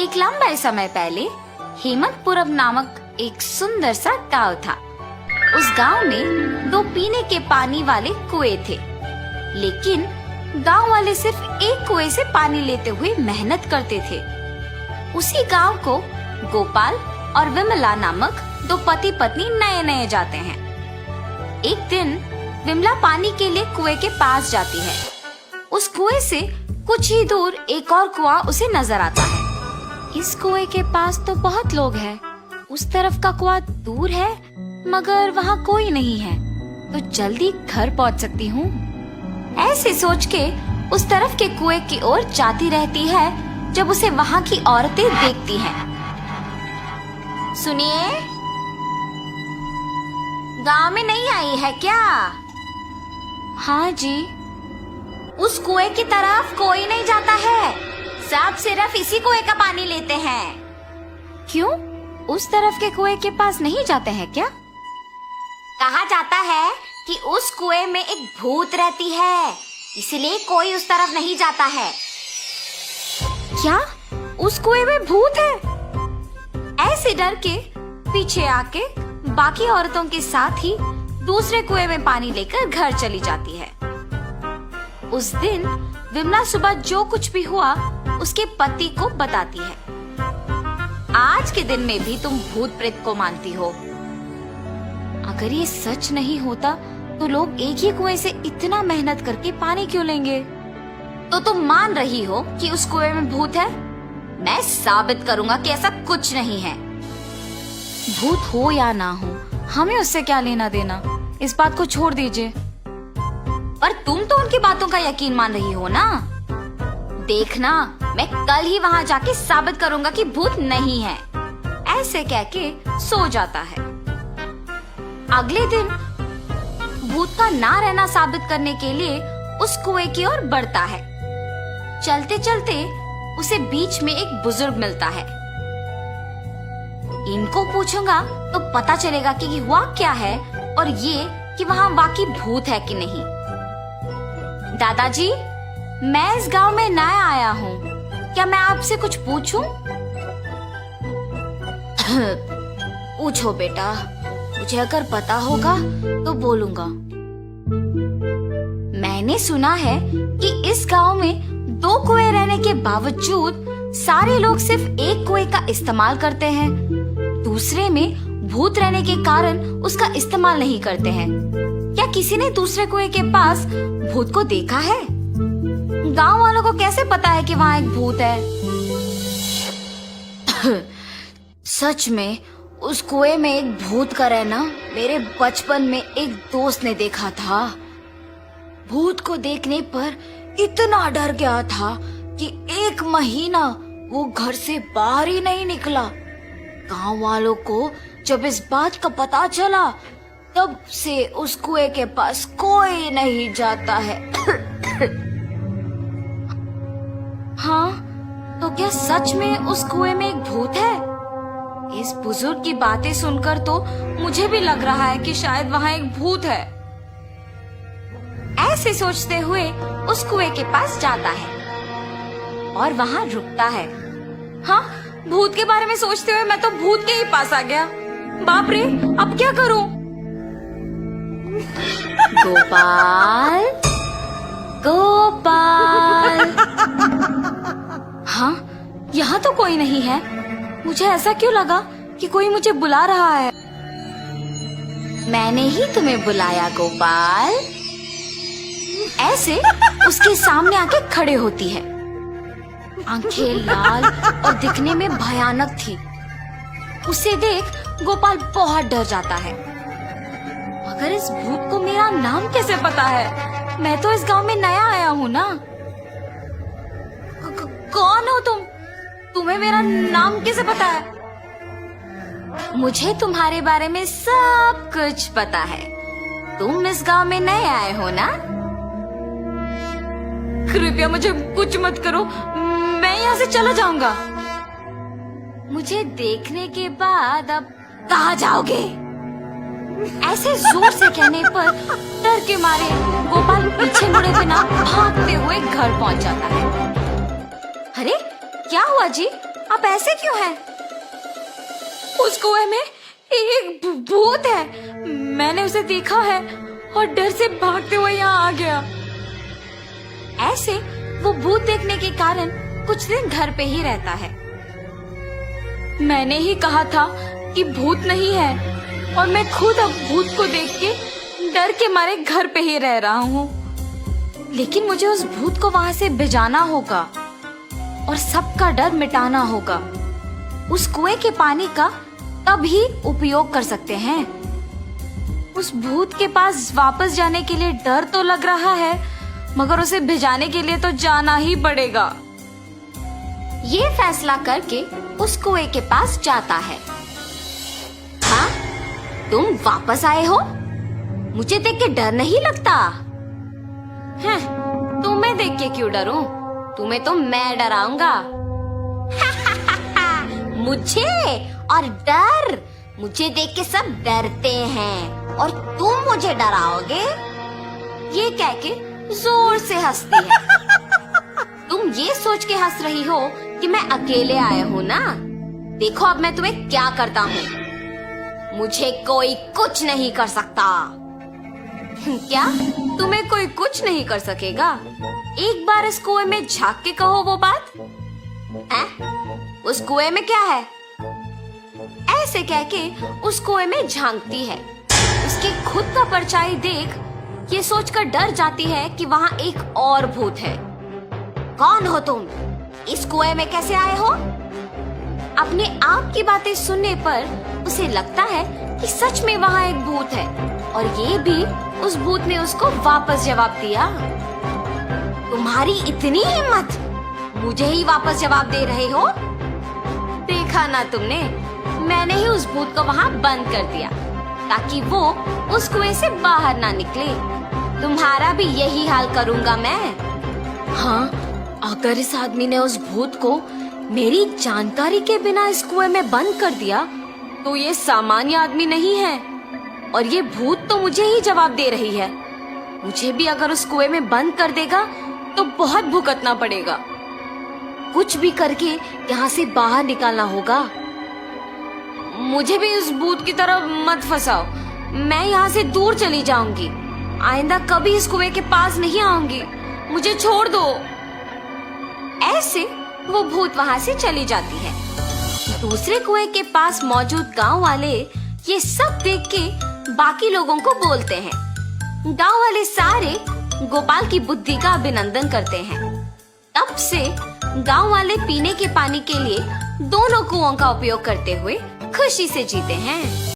एक लंबे समय पहले हेमंतपुरम नामक एक सुंदर सा गांव था। उस गांव में 2 पीने के पानी वाले कुएं थे, लेकिन गांव वाले सिर्फ एक कुएं से पानी लेते हुए मेहनत करते थे। उसी गांव को गोपाल और विमला नामक 2 पति पत्नी नए नए जाते हैं। एक दिन विमला पानी के लिए कुएं के पास जाती है। उस कुएं से कुछ ही दूर एक और कुआं उसे नजर आता है। इस कुएं के पास तो बहुत लोग हैं, उस तरफ का कुआं दूर है मगर वहाँ कोई नहीं है, तो जल्दी घर पहुँच सकती हूँ। ऐसे सोच के उस तरफ के कुएं की ओर जाती रहती है जब उसे वहाँ की औरतें देखती हैं। सुनिए, गांव में नहीं आई है क्या? हाँ जी। उस कुएं की तरफ कोई नहीं जाता है, सब सिर्फ इसी कुएं का पानी लेते हैं। क्यों? उस तरफ के कुएं के पास नहीं जाते हैं क्या? कहा जाता है कि उस कुएं में एक भूत रहती है, इसलिए कोई उस तरफ नहीं जाता है। क्या उस कुएं में भूत है? ऐसे डर के पीछे आके बाकी औरतों के साथ ही दूसरे कुएं में पानी लेकर घर चली जाती है। उस दिन विमला सुबह जो कुछ भी हुआ उसके पति को बताती है। आज के दिन में भी तुम भूत प्रेत को मानती हो। अगर ये सच नहीं होता तो लोग एक ही कुएं से इतना मेहनत करके पानी क्यों लेंगे? तो तुम मान रही हो कि उस कुएं में भूत है? मैं साबित करूंगा कि ऐसा कुछ नहीं है। भूत हो या ना हो, हमें उससे क्या लेना देना, इस बात को छोड़ दीजिए। पर तुम तो उनकी बातों का यकीन मान रही हो ना? देखना, मैं कल ही वहाँ जाके साबित करूंगा कि भूत नहीं है। ऐसे कह के सो जाता है। अगले दिन भूत का ना रहना साबित करने के लिए उस कुएं की ओर बढ़ता है। चलते चलते उसे बीच में एक बुजुर्ग मिलता है। इनको पूछूंगा तो पता चलेगा कि हुआ क्या है और ये कि वहाँ वाकई भूत है कि नहीं। दादाजी, मैं इस गांव में नया आया हूँ, क्या मैं आपसे कुछ पूछूं? पूछो बेटा, मुझे अगर पता होगा तो बोलूंगा। मैंने सुना है कि इस गांव में 2 कुएं रहने के बावजूद सारे लोग सिर्फ एक कुएं का इस्तेमाल करते हैं, दूसरे में भूत रहने के कारण उसका इस्तेमाल नहीं करते हैं। क्या किसी ने दूसरे कुएं के पास भूत को देखा है? गांव वालों को कैसे पता है कि वहाँ एक भूत है? सच में उस कुएं में एक भूत का रहना मेरे बचपन में एक दोस्त ने देखा था। भूत को देखने पर इतना डर गया था कि 1 महीना वो घर से बाहर ही नहीं निकला। गांव वालों को जब इस बात का पता चला तब से उस कुएं के पास कोई नहीं जाता है। हाँ, तो क्या सच में उस कुएं में एक भूत है? इस बुजुर्ग की बातें सुनकर तो मुझे भी लग रहा है कि शायद वहाँ एक भूत है। ऐसे सोचते हुए उस कुएं के पास जाता है और वहाँ रुकता है। हाँ, भूत के बारे में सोचते हुए मैं तो भूत के ही पास आ गया। बाप रे, अब क्या करूं? गोपाल, गोपाल। हाँ, यहाँ तो कोई नहीं है। मुझे ऐसा क्यों लगा कि कोई मुझे बुला रहा है? मैंने ही तुम्हें बुलाया गोपाल। ऐसे उसके सामने आके खड़े होती है। आंखें लाल और दिखने में भयानक थी। उसे देख गोपाल बहुत डर जाता है। मगर इस भूत को मेरा नाम कैसे पता है? मैं तो इस गांव में नया आया हूँ ना। कौन हो तुम? तुम्हें मेरा नाम कैसे पता है? मुझे तुम्हारे बारे में सब कुछ पता है। तुम इस गांव में नए आए हो ना? कृपया मुझे कुछ मत करो, मैं यहाँ से चला जाऊंगा। मुझे देखने के बाद अब कहाँ जाओगे? ऐसे जोर से कहने पर डर के मारे गोपाल पीछे मुड़े बिना भागते हुए घर पहुंच जाता है। अरे क्या हुआ जी? आप ऐसे क्यों हैं? उस कुएं में एक भूत है। मैंने उसे देखा है और डर से भागते हुए यहाँ आ गया। ऐसे वो भूत देखने के कारण कुछ दिन घर पे ही रहता है। मैंने ही कहा था कि भूत नहीं है और मैं खुद अब भूत को देख के डर के मारे घर पे ही रह रहा हूँ। लेकिन मुझे उस भूत को वहां से भिजाना होगा और सबका डर मिटाना होगा। उस कुएं के पानी का तभी उपयोग कर सकते हैं। उस भूत के पास वापस जाने के लिए डर तो लग रहा है, मगर उसे भिजाने के लिए तो जाना ही पड़ेगा। ये फैसला करके उस कुएं के पास जाता है। हाँ, तुम वापस आए हो? मुझे देख के डर नहीं लगता? हैं, तुम्हें देख के क्यों डरूं? तुम्हें तो मैं डराऊंगा। मुझे और डर? मुझे देख के सब डरते हैं और तुम मुझे डराओगे? ये कह के जोर से हंसती है। तुम ये सोच के हंस रही हो कि मैं अकेले आया हूँ ना? देखो अब मैं तुम्हें क्या करता हूँ। मुझे कोई कुछ नहीं कर सकता। क्या तुम्हें कोई कुछ नहीं कर सकेगा? एक बार इस कुएं में झांक के कहो वो बात। उस कुएं में क्या है? ऐसे कह के उस कुएं में झांकती है। उसके खुद का परछाई देख ये सोचकर डर जाती है कि वहाँ एक और भूत है। कौन हो तुम? इस कुएं में कैसे आए हो? अपने आप की बातें सुनने पर उसे लगता है कि सच में वहाँ एक भूत है और ये भी उस भूत ने उसको वापस जवाब दिया। तुम्हारी इतनी हिम्मत, मुझे ही वापस जवाब दे रहे हो? देखा ना तुमने, मैंने ही उस भूत को वहाँ बंद कर दिया ताकि वो उस कुएं से बाहर ना निकले। तुम्हारा भी यही हाल करूँगा मैं। हाँ, अगर इस आदमी ने उस भूत को मेरी जानकारी के बिना इस कुएं में बंद कर दिया तो ये सामान्य आदमी नहीं है और ये भूत तो मुझे ही जवाब दे रही है। मुझे भी अगर उस कुएं में बंद कर देगा तो बहुत भुगतना पड़ेगा। कुछ भी करके यहाँ से बाहर निकालना होगा। मुझे भी उस भूत की तरह मत फंसाओ। मैं यहाँ से दूर चली जाऊंगी। आइंदा कभी इस कुएं के पास नहीं आऊंगी। मुझे छोड़ दो। ऐसे वो भूत वहाँ से चली जाती है। दूसरे कुएं के पास मौजूद गांव वाले ये सब देख के बाकी लोगों को बोलते हैं। गांव वाले सारे गोपाल की बुद्धि का अभिनंदन करते हैं। तब से गांव वाले पीने के पानी के लिए दोनों कुओं का उपयोग करते हुए खुशी से जीते हैं।